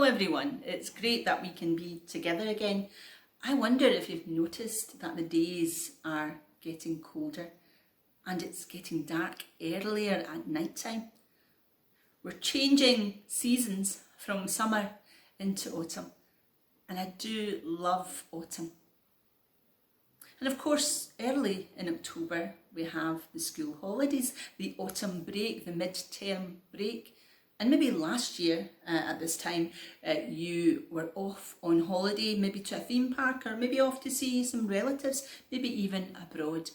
everyone, it's great that we can be together again. I wonder if you've noticed that the days are getting colder and it's getting dark earlier at night time. We're changing seasons from summer into autumn, and I do love autumn. And of course, early in October we have the school holidays, the autumn break, the mid-term break. And maybe last year at this time you were off on holiday, maybe to a theme park, or maybe off to see some relatives, maybe even abroad.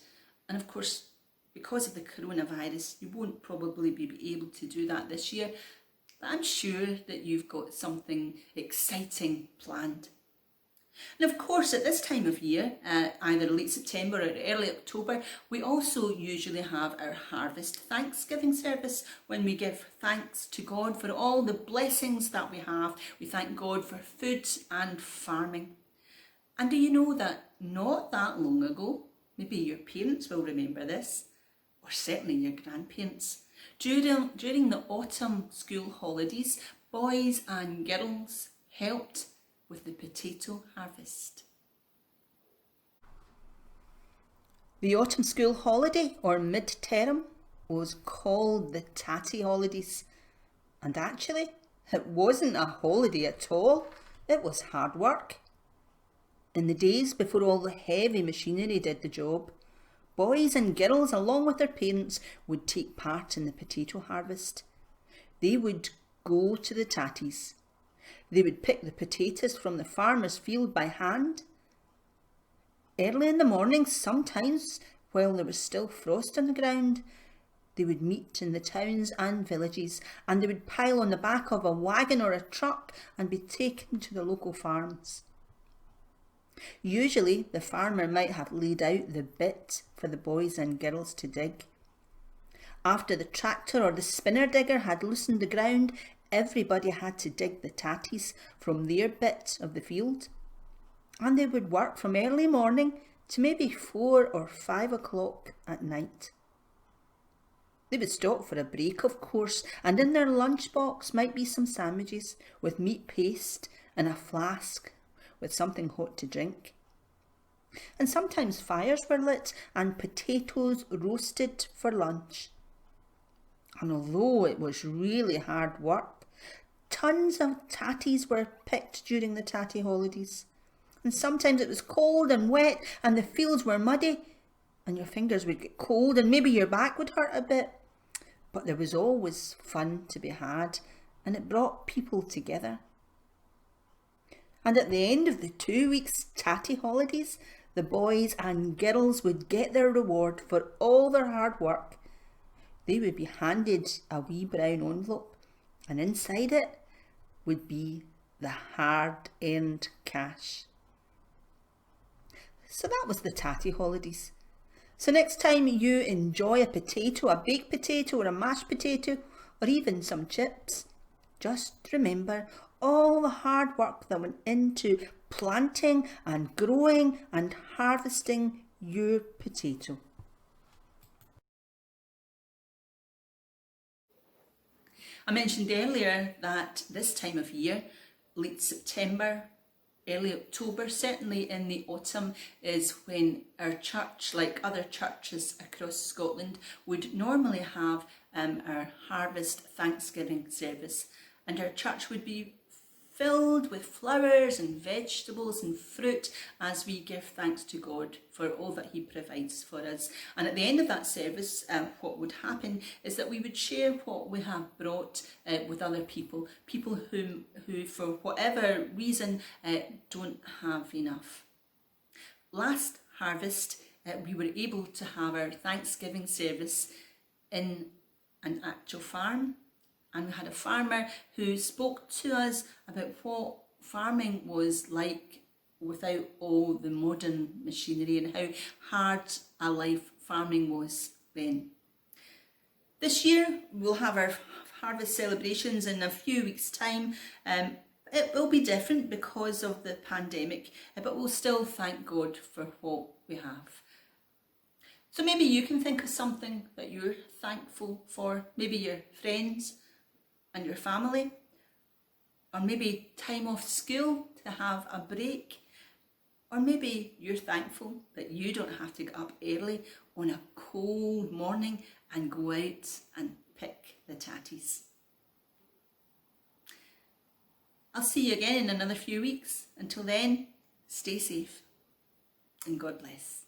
And of course, because of the coronavirus, you won't probably be able to do that this year, but I'm sure that you've got something exciting planned. And of course, at this time of year, either late September or early October, we also usually have our harvest Thanksgiving service, when we give thanks to God for all the blessings that we have. We thank God for food and farming. And do you know that not that long ago, maybe your parents will remember this, or certainly your grandparents, during the autumn school holidays, boys and girls helped with the potato harvest. The autumn school holiday, or mid-term, was called the Tattie Holidays. And actually, it wasn't a holiday at all, it was hard work. In the days before all the heavy machinery did the job, boys and girls, along with their parents, would take part in the potato harvest. They would go to the tatties. They would pick the potatoes from the farmer's field by hand. Early in the morning, sometimes while there was still frost on the ground, they would meet in the towns and villages, and they would pile on the back of a wagon or a truck and be taken to the local farms. Usually the farmer might have laid out the bit for the boys and girls to dig. After the tractor or the spinner digger had loosened the ground, everybody had to dig the tatties from their bit of the field, and they would work from early morning to maybe 4 or 5 o'clock at night. They would stop for a break, of course, and in their lunchbox might be some sandwiches with meat paste and a flask with something hot to drink. And sometimes fires were lit and potatoes roasted for lunch. And although it was really hard work, tons of tatties were picked during the Tattie Holidays. And sometimes it was cold and wet and the fields were muddy and your fingers would get cold and maybe your back would hurt a bit. But there was always fun to be had, and it brought people together. And at the end of the 2 weeks Tattie Holidays, the boys and girls would get their reward for all their hard work. They would be handed a wee brown envelope, and inside it would be the hard-earned cash. So that was the Tattie Holidays. So next time you enjoy a potato, a baked potato or a mashed potato, or even some chips, just remember all the hard work that went into planting and growing and harvesting your potato. I mentioned earlier that this time of year, late September, early October, certainly in the autumn, is when our church, like other churches across Scotland, would normally have our harvest Thanksgiving service, and our church would be filled with flowers and vegetables and fruit as we give thanks to God for all that he provides for us. And at the end of that service, what would happen is that we would share what we have brought with other people who for whatever reason don't have enough. Last harvest, we were able to have our Thanksgiving service in an actual farm. And we had a farmer who spoke to us about what farming was like without all the modern machinery and how hard a life farming was then. This year we'll have our harvest celebrations in a few weeks' time. It will be different because of the pandemic, but we'll still thank God for what we have. So maybe you can think of something that you're thankful for, maybe your friends and your family, or maybe time off school to have a break, or maybe you're thankful that you don't have to get up early on a cold morning and go out and pick the tatties. I'll see you again in another few weeks. Until then, stay safe and God bless.